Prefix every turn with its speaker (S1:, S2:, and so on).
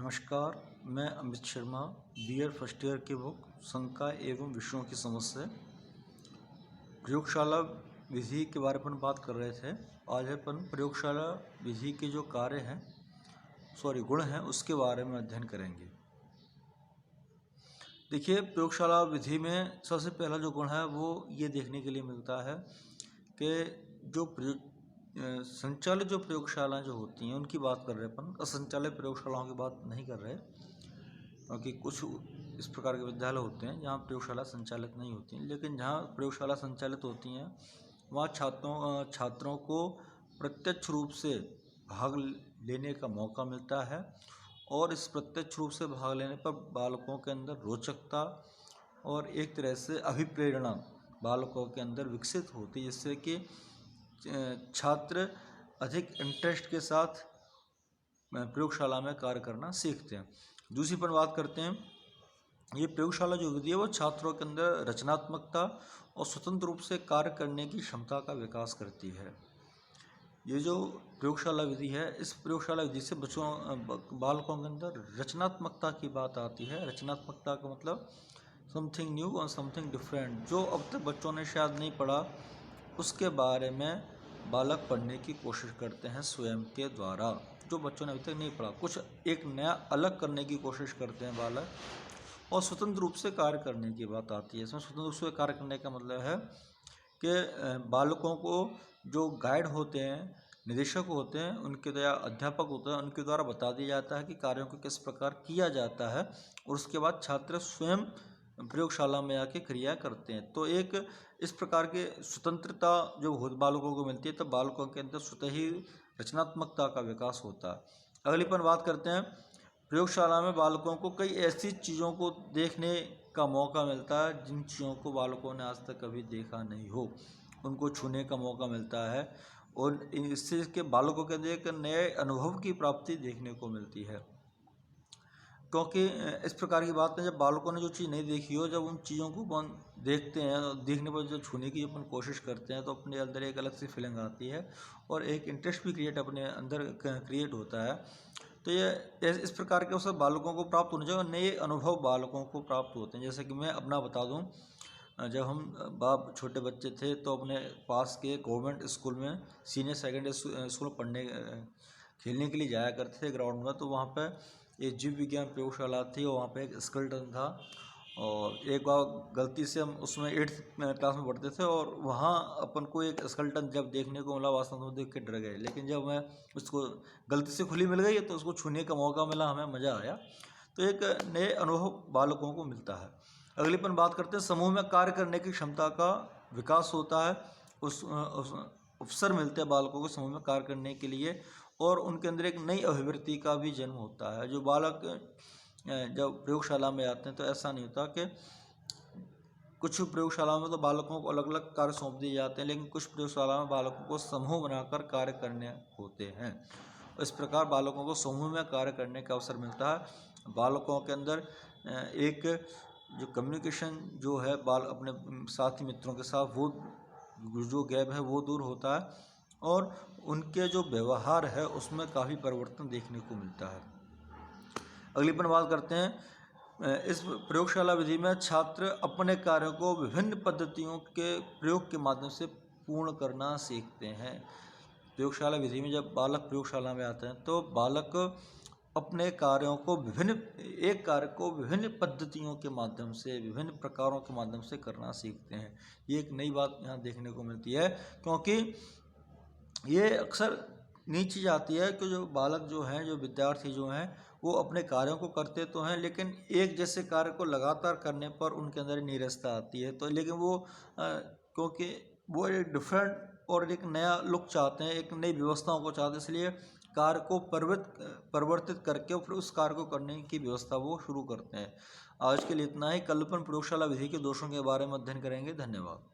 S1: नमस्कार, मैं Amit Sharma BEd first year की बुक संख्या एवं विषयों की समझ से प्रयोगशाला विधि के बारे में बात कर रहे थे। आज अपन प्रयोगशाला विधि के जो कार्य हैं गुण हैं उसके बारे में अध्ययन करेंगे। देखिए, प्रयोगशाला विधि में सबसे पहला जो गुण है वो ये देखने के लिए मिलता है कि जो संचालित जो प्रयोगशालाएं जो होती हैं उनकी बात कर रहे हैं अपन, असंचालित प्रयोगशालाओं की बात नहीं कर रहे, क्योंकि कुछ इस प्रकार के विद्यालय होते हैं जहाँ प्रयोगशाला संचालित नहीं होती हैं। लेकिन जहाँ प्रयोगशाला संचालित होती हैं वहाँ छात्रों को प्रत्यक्ष रूप से भाग लेने का मौका मिलता है और इस प्रत्यक्ष रूप से भाग लेने पर बालकों के अंदर रोचकता और एक तरह से अभिप्रेरणा बालकों के अंदर विकसित होती है, जिससे कि छात्र अधिक इंटरेस्ट के साथ प्रयोगशाला में कार्य करना सीखते हैं। दूसरी पर बात करते हैं, ये प्रयोगशाला जो विधि है वो छात्रों के अंदर रचनात्मकता और स्वतंत्र रूप से कार्य करने की क्षमता का विकास करती है। ये जो प्रयोगशाला विधि है, इस प्रयोगशाला विधि से बालकों के अंदर रचनात्मकता की बात आती है। रचनात्मकता का मतलब समथिंग न्यू और समथिंग डिफरेंट, जो अब तक बच्चों ने शायद नहीं पढ़ा उसके बारे में बालक पढ़ने की कोशिश करते हैं स्वयं के द्वारा। जो बच्चों ने अभी तक नहीं पढ़ा, कुछ एक नया अलग करने की कोशिश करते हैं बालक, और स्वतंत्र रूप से कार्य करने की बात आती है। इसमें स्वतंत्र रूप से कार्य करने का मतलब है कि बालकों को जो गाइड होते हैं, निदेशक होते हैं, उनके द्वारा अध्यापक होते हैं, उनके द्वारा बता दिया जाता है कि कार्यों को किस प्रकार किया जाता है और उसके बाद छात्र स्वयं प्रयोगशाला में आके क्रिया करते हैं। तो एक इस प्रकार के स्वतंत्रता जो बालकों को मिलती है, तो बालकों के अंदर स्वतः ही रचनात्मकता का विकास होता है। अगली पर बात करते हैं, प्रयोगशाला में बालकों को कई ऐसी चीज़ों को देखने का मौका मिलता है जिन चीज़ों को बालकों ने आज तक कभी देखा नहीं हो, उनको छूने का मौका मिलता है और इससे के बालकों के अंदर एक नए अनुभव की प्राप्ति देखने को मिलती है। क्योंकि इस प्रकार की बात है, जब बालकों ने जो चीज़ नहीं देखी हो, जब उन चीज़ों को अपन देखते हैं, देखने पर जब छूने की अपन कोशिश करते हैं तो अपने अंदर एक अलग सी फीलिंग आती है और एक इंटरेस्ट भी अपने अंदर क्रिएट होता है। तो ये इस प्रकार के उस बालकों को प्राप्त होने चाहिए, नए अनुभव बालकों को प्राप्त होते हैं। जैसे कि मैं अपना बता दूँ, जब हम छोटे बच्चे थे तो अपने पास के गवर्नमेंट स्कूल में सीनियर सेकेंडरी स्कूल पढ़ने खेलने के लिए जाया करते थे ग्राउंड में। तो वहाँ पर एक जीव विज्ञान प्रयोगशाला थी और वहाँ पे एक स्केलेटन था, और एक बार गलती से हम उसमें 8th क्लास में पढ़ते थे और वहाँ अपन को एक स्केलेटन जब देखने को मिला, वास्तव में देख के डर गए। लेकिन जब मैं उसको गलती से खुली मिल गई तो उसको छूने का मौका मिला, हमें मज़ा आया। तो एक नए अनुभव बालकों को मिलता है। अगली पर बात करते हैं, समूह में कार्य करने की क्षमता का विकास होता है। उस अवसर मिलते हैं बालकों को समूह में कार्य करने के लिए और उनके अंदर एक नई अभिवृत्ति का भी जन्म होता है। जो बालक जब प्रयोगशाला में आते हैं तो ऐसा नहीं होता कि कुछ प्रयोगशालाओं में तो बालकों को अलग अलग कार्य सौंप दिए जाते हैं, लेकिन कुछ प्रयोगशाला में बालकों को समूह बनाकर कार्य करने होते हैं। इस प्रकार बालकों को समूह में कार्य करने का अवसर मिलता है। बालकों के अंदर एक जो कम्युनिकेशन जो है अपने साथी मित्रों के साथ, वो जो गैप है वो दूर होता है और उनके जो व्यवहार है उसमें काफ़ी परिवर्तन देखने को मिलता है। अगली पर बात करते हैं, इस प्रयोगशाला विधि में छात्र अपने कार्यों को विभिन्न पद्धतियों के प्रयोग के माध्यम से पूर्ण करना सीखते हैं। प्रयोगशाला विधि में जब बालक प्रयोगशाला में आते हैं तो बालक अपने कार्यों को एक कार्य को विभिन्न पद्धतियों के माध्यम से, विभिन्न प्रकारों के माध्यम से करना सीखते हैं। ये एक नई बात यहाँ देखने को मिलती है, क्योंकि ये अक्सर नई चीज़ आती है कि जो बालक जो हैं, जो विद्यार्थी जो हैं, वो अपने कार्यों को करते तो हैं, लेकिन एक जैसे कार्य को लगातार करने पर उनके अंदर नीरसता आती है। तो लेकिन वो क्योंकि वो एक डिफरेंट और एक नया लुक चाहते हैं, एक नई व्यवस्थाओं को चाहते हैं, इसलिए कार्य को परिवर्तित करके फिर उस कार्य को करने की व्यवस्था वो शुरू करते हैं। आज के लिए इतना ही। कल अपन प्रयोगशाला विधि के दोषों के बारे में अध्ययन करेंगे। धन्यवाद।